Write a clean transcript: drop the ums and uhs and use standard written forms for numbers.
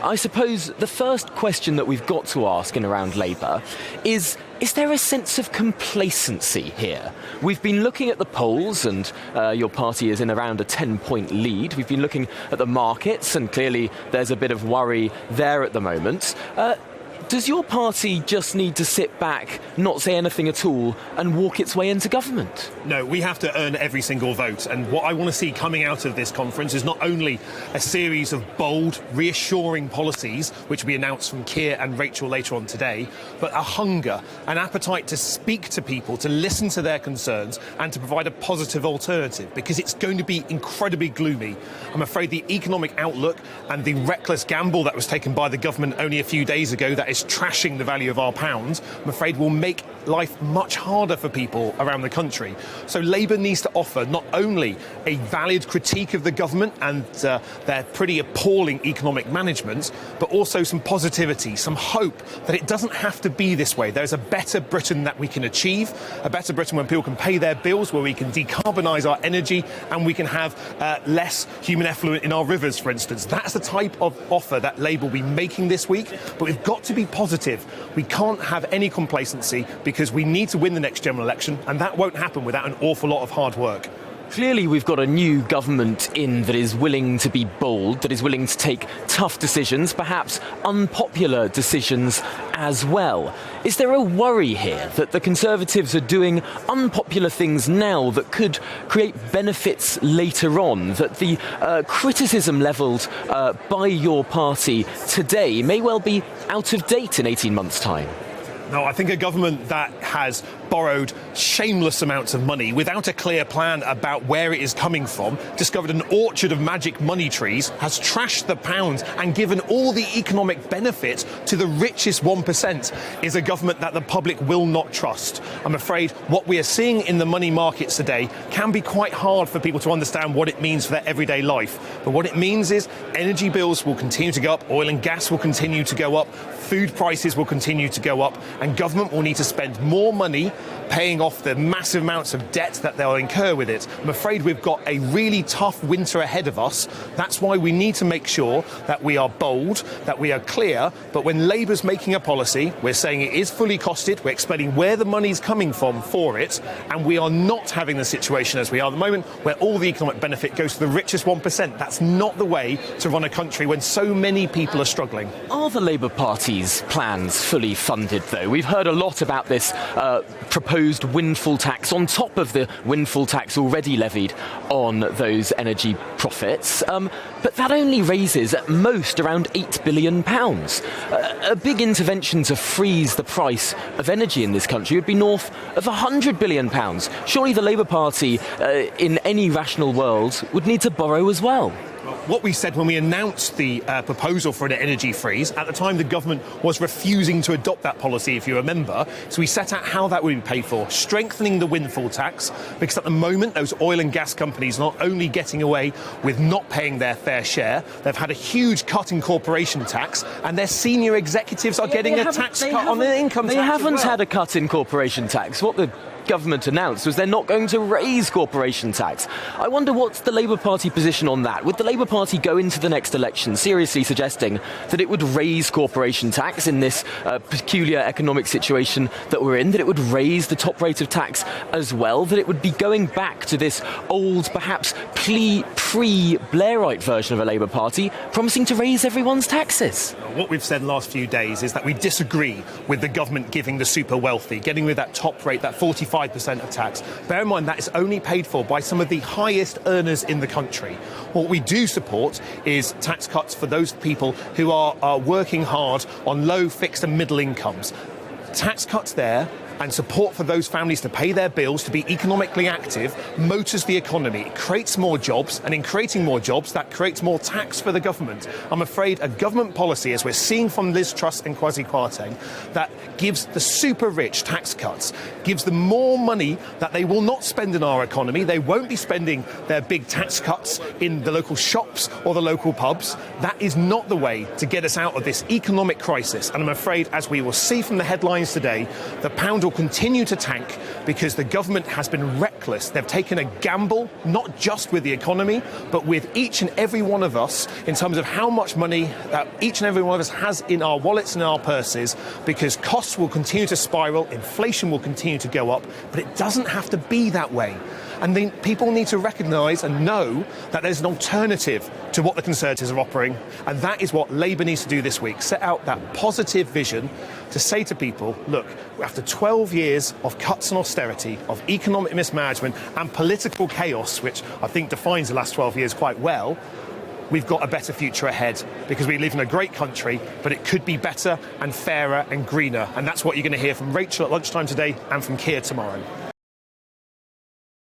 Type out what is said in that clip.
I suppose the first question that we've got to ask in around Labour is there a sense of complacency here? We've been looking at the polls and your party is in around a 10-point lead. We've been looking at the markets and clearly there's a bit of worry there at the moment. Does your party just need to sit back, not say anything at all, and walk its way into government? No, we have to earn every single vote. And what I want to see coming out of this conference is not only a series of bold, reassuring policies, which we announced from Keir and Rachel later on today, but a hunger, an appetite to speak to people, to listen to their concerns, and to provide a positive alternative, because it's going to be incredibly gloomy. I'm afraid the economic outlook and the reckless gamble that was taken by the government only a few days ago, that is trashing the value of our pound, I'm afraid will make life much harder for people around the country. So Labour needs to offer not only a valid critique of the government and their pretty appalling economic management, but also some positivity, some hope that it doesn't have to be this way. There's a better Britain that we can achieve, a better Britain when people can pay their bills, where we can decarbonise our energy and we can have less human effluent in our rivers, for instance. That's the type of offer that Labour will be making this week, but we've got to be positive. We can't have any complacency because we need to win the next general election, and that won't happen without an awful lot of hard work. Clearly we've got a new government in that is willing to be bold, that is willing to take tough decisions, perhaps unpopular decisions as well. Is there a worry here that the Conservatives are doing unpopular things now that could create benefits later on, that the criticism levelled by your party today may well be out of date in 18 months' time? No, I think a government that has borrowed shameless amounts of money without a clear plan about where it is coming from, discovered an orchard of magic money trees, has trashed the pound and given all the economic benefit to the richest 1%, is a government that the public will not trust. I'm afraid what we are seeing in the money markets today can be quite hard for people to understand what it means for their everyday life. But what it means is energy bills will continue to go up, oil and gas will continue to go up, food prices will continue to go up, and government will need to spend more money paying off the massive amounts of debt that they'll incur with it. I'm afraid we've got a really tough winter ahead of us. That's why we need to make sure that we are bold, that we are clear, but when Labour's making a policy, we're saying it is fully costed, we're explaining where the money's coming from for it, and we are not having the situation as we are at the moment, where all the economic benefit goes to the richest 1%. That's not the way to run a country when so many people are struggling. Are the Labour Party's plans fully funded, though? We've heard a lot about this proposed windfall tax on top of the windfall tax already levied on those energy profits. But that only raises at most around £8 billion. A big intervention to freeze the price of energy in this country would be north of £100 billion. Surely the Labour Party, in any rational world, would need to borrow as well. What we said when we announced the proposal for an energy freeze, at the time the government was refusing to adopt that policy, if you remember. So we set out how that would be paid for, strengthening the windfall tax, because at the moment those oil and gas companies are not only getting away with not paying their fair share, they've had a huge cut in corporation tax, and their senior executives are getting a tax cut on their income tax. They haven't as well. had a cut in corporation tax. What the government announced was they're not going to raise corporation tax. I wonder what's the Labour Party position on that? Would the Labour Party go into the next election seriously suggesting that it would raise corporation tax in this peculiar economic situation that we're in, that it would raise the top rate of tax as well, that it would be going back to this old, perhaps pre-Blairite version of a Labour Party, promising to raise everyone's taxes? What we've said in the last few days is that we disagree with the government giving the super wealthy, getting rid of that top rate, that 45% of tax. Bear in mind that is only paid for by some of the highest earners in the country. What we do support is tax cuts for those people who are working hard on low, fixed and middle incomes. Tax cuts there and support for those families to pay their bills, to be economically active, motors the economy. It creates more jobs, and in creating more jobs, that creates more tax for the government. I'm afraid a government policy, as we're seeing from Liz Truss and Kwasi Kwarteng, that gives the super rich tax cuts, gives them more money that they will not spend in our economy. They won't be spending their big tax cuts in the local shops or the local pubs. That is not the way to get us out of this economic crisis. And I'm afraid, as we will see from the headlines today, the pound will continue to tank because the government has been reckless. They've taken a gamble, not just with the economy, but with each and every one of us in terms of how much money each and every one of us has in our wallets and our purses, because costs will continue to spiral, inflation will continue to go up, but it doesn't have to be that way. And then people need to recognise and know that there's an alternative to what the Conservatives are offering, and that is what Labour needs to do this week, set out that positive vision to say to people, look, after 12 years of cuts and austerity, of economic mismanagement and political chaos, which I think defines the last 12 years quite well, we've got a better future ahead because we live in a great country, but it could be better and fairer and greener. And that's what you're going to hear from Rachel at lunchtime today and from Keir tomorrow.